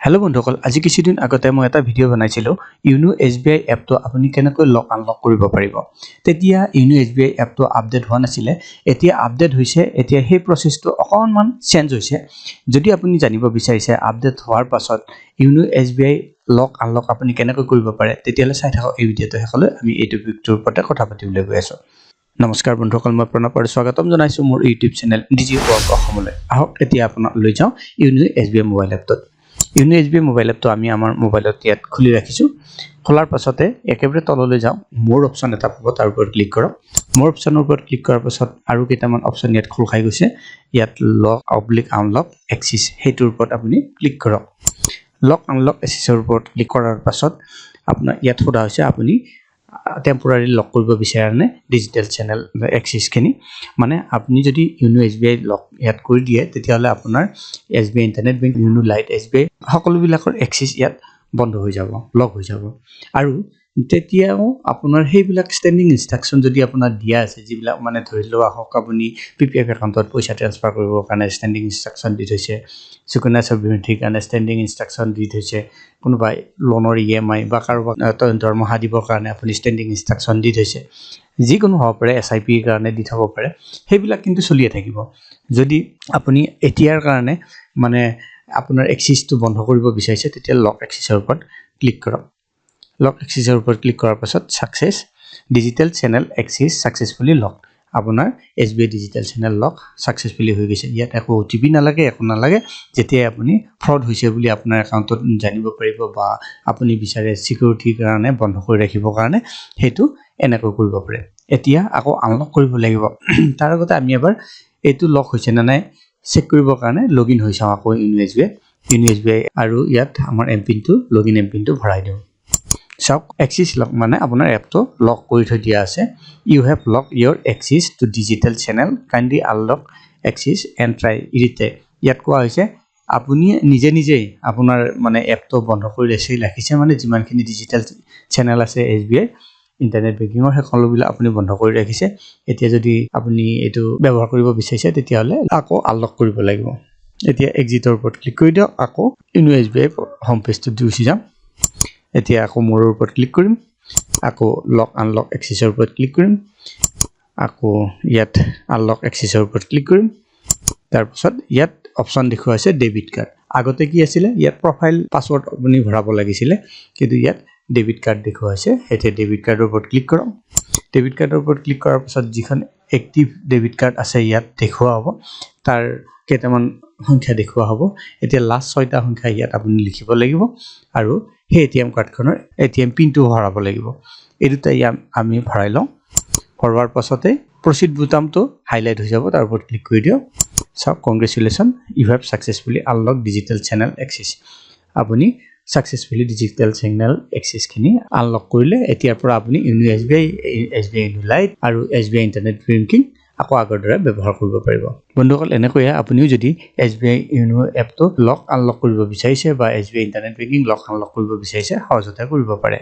Hello' বন্ধুসকল, আজি কিছুদিন আগতে মই এটা ভিডিঅ' বনাইছিলোঁ ইউনো SBI এপটো আপুনি কেনেকৈ লক আনলক কৰিব পাৰিব। তেতিয়া ইউনো SBI এপটো আপডেট হোৱা নাছিলে, এতিয়া আপডেট হৈছে। এতিয়া সেই প্ৰচেছটো অকণমান চেঞ্জ হৈছে। যদি আপুনি জানিব বিচাৰিছে আপডেট হোৱাৰ পাছত ইউনো SBI লক আনলক আপুনি কেনেকৈ কৰিব পাৰে, তেতিয়াহ'লে চাই থাকক এই ভিডিঅ'টো শেষলৈ। আমি এই টপিকটোৰ ওপৰতে কথা পাতিবলৈ গৈ আছোঁ। নমস্কাৰ বন্ধুসকল, মই প্ৰণৱ আৰু স্বাগতম জনাইছোঁ মোৰ ইউটিউব চেনেল ডিজি ৱৰ্ক অসমলৈ। আহক এতিয়া আপোনাক লৈ যাওঁ ইউনো SBI মোবাইল এপটোত। ইউনো SBI মোবাইল এপটো আমি আমাৰ মোবাইলত ইয়াত খুলি ৰাখিছোঁ। খোলাৰ পাছতে একেবাৰে তললৈ যাওঁ, মোৰ অপশ্যন এটা পাব, তাৰ ওপৰত ক্লিক কৰক। মোৰ অপশ্যনৰ ওপৰত ক্লিক কৰাৰ পাছত আৰু কেইটামান অপশ্যন ইয়াত খোল খাই গৈছে। ইয়াত লক আনলক এক্সিছ, সেইটোৰ ওপৰত আপুনি ক্লিক কৰক। লক আনলক এক্সিছৰ ওপৰত ক্লিক কৰাৰ পাছত আপোনাৰ ইয়াত সোধা হৈছে আপুনি টেম্পৰাৰী লক কৰিব বিচাৰে নে ডিজিটেল চেনেল এক্সিছখিনি। মানে আপুনি যদি ইউনো SBI লক ইয়াত কৰি দিয়ে, তেতিয়াহ'লে আপোনাৰ SBI internet bank, YONO lite, SBI সকলোবিলাকৰ এক্সিছ ইয়াত বন্ধ হৈ যাব, লক হৈ যাব। আৰু তেতিয়াও আপোনাৰ সেইবিলাক ষ্টেণ্ডিং ইনষ্ট্ৰাকশ্যন যদি আপোনাৰ দিয়া আছে, যিবিলাক মানে ধৰি লোৱা হওক আপুনি PPF একাউণ্টত পইচা ট্ৰান্সফাৰ কৰিবৰ কাৰণে ষ্টেণ্ডিং ইনষ্ট্ৰাকশ্যন দি থৈছে, সুকন্যা সমৃদ্ধিৰ কাৰণে ষ্টেণ্ডিং ইনষ্ট্ৰাকশ্যন দি থৈছে, কোনোবাই লোনৰ EMI বা কাৰোবাক দৰমহা দিবৰ কাৰণে আপুনি ষ্টেণ্ডিং ইনষ্ট্ৰাকশ্যন দি থৈছে, যিকোনো হ'ব পাৰে, SIPৰ কাৰণে দি থ'ব পাৰে, সেইবিলাক কিন্তু চলিয়ে থাকিব। যদি আপুনি এতিয়াৰ কাৰণে মানে আপোনাৰ এক্সিছটো বন্ধ কৰিব বিচাৰিছে, তেতিয়া লক এক্সিছৰ ওপৰত ক্লিক কৰক। লক এক্সিছৰ ওপৰত ক্লিক কৰাৰ পাছত success digital channel access successfully lock. আপোনাৰ SBI digital channel lock successfully হৈ গৈছে। ইয়াত একো OTP নালাগে, একো নালাগে। যেতিয়াই আপুনি ফ্ৰড হৈছে বুলি আপোনাৰ একাউণ্টত জানিব পাৰিব বা আপুনি বিচাৰে ছিকিউৰিটিৰ কাৰণে বন্ধ কৰি ৰাখিবৰ কাৰণে, সেইটো এনেকৈ কৰিব পাৰে। এতিয়া আকৌ আনলক কৰিব লাগিব। তাৰ আগতে আমি এবাৰ এইটো লক হৈছে নে নাই চেক কৰিবৰ কাৰণে লগইন হৈ চাওঁ আকৌ ইউনো SBI আৰু ইয়াত আমাৰ এমপিনটো লগইন এমপিনটো ভৰাই দিওঁ। চাওক, এক্সিছ লক মানে আপোনাৰ এপটো লক কৰি থৈ দিয়া আছে। You have lock your access to digital channel, kindly unlock access and try retake. ইয়াত কোৱা হৈছে আপুনি নিজেই আপোনাৰ মানে এপটো বন্ধ কৰি ৰাখিছে, মানে যিমানখিনি ডিজিটেল চেনেল আছে SBI ইণ্টাৰনেট বেংকিঙৰ সকলোবিলাক আপুনি বন্ধ কৰি ৰাখিছে। এতিয়া যদি আপুনি এইটো ব্যৱহাৰ কৰিব বিচাৰিছে, তেতিয়াহ'লে আকৌ আনলক কৰিব লাগিব। এতিয়া এক্সিটৰ ওপৰত ক্লিক কৰি দিয়ক। আকৌ ইউনো SBI হোম পেজটোত গুচি যাম। এতিয়া আকৌ মোৰৰ ওপৰত ক্লিক কৰিম, আকৌ লক আনলক এক্সিছৰ ওপৰত ক্লিক কৰিম, আকৌ ইয়াত আনলক এক্সিছৰ ওপৰত ক্লিক কৰিম। তাৰপিছত ইয়াত অপশ্যন দেখুওৱা হৈছে ডেবিট কাৰ্ড। আগতে কি আছিলে, ইয়াত প্ৰফাইল পাছৱৰ্ড আপুনি ভৰাব লাগিছিলে, কিন্তু ইয়াত ডেবিট কাৰ্ড দেখুওৱা হৈছে। এতিয়া ডেবিট কাৰ্ডৰ ওপৰত ক্লিক কৰক। ডেবিট কাৰ্ডৰ ওপৰত ক্লিক কৰাৰ পাছত যিখন এক্টিভ ডেবিট কাৰ্ড আছে ইয়াত দেখুওৱা হ'ব, তাৰ কেইটামান সংখ্যা দেখুওৱা হ'ব। এতিয়া লাষ্ট 6টা সংখ্যা ইয়াত আপুনি লিখিব লাগিব আৰু সেই ATM কাৰ্ডখনৰ ATM পিনটো ভৰাব লাগিব। এই দুটা আমি ভৰাই লওঁ। ভৰোৱাৰ পাছতে প্ৰচিড বুটামটো হাইলাইট হৈ যাব, তাৰ ওপৰত ক্লিক কৰি দিয়ক। চাওক, congratulation, you have successfully unlock digital channel access. আপুনি ছাকচেছফুলি ডিজিটেল চেনেল এক্সিছখিনি আনলক কৰিলে। এতিয়াৰ পৰা আপুনি ইউনো SBI ইউনো লাইট আৰু SBI ইণ্টাৰনেট বেংকিং আকৌ আগৰ দৰে ব্যৱহাৰ কৰিব পাৰিব। বন্ধুসকল, এনেকৈয়ে আপুনিও যদি SBI ইউনো এপটো লক আনলক কৰিব বিচাৰিছে বা SBI ইণ্টাৰনেট বেংকিং লক আনলক কৰিব বিচাৰিছে, সহজতে কৰিব পাৰে।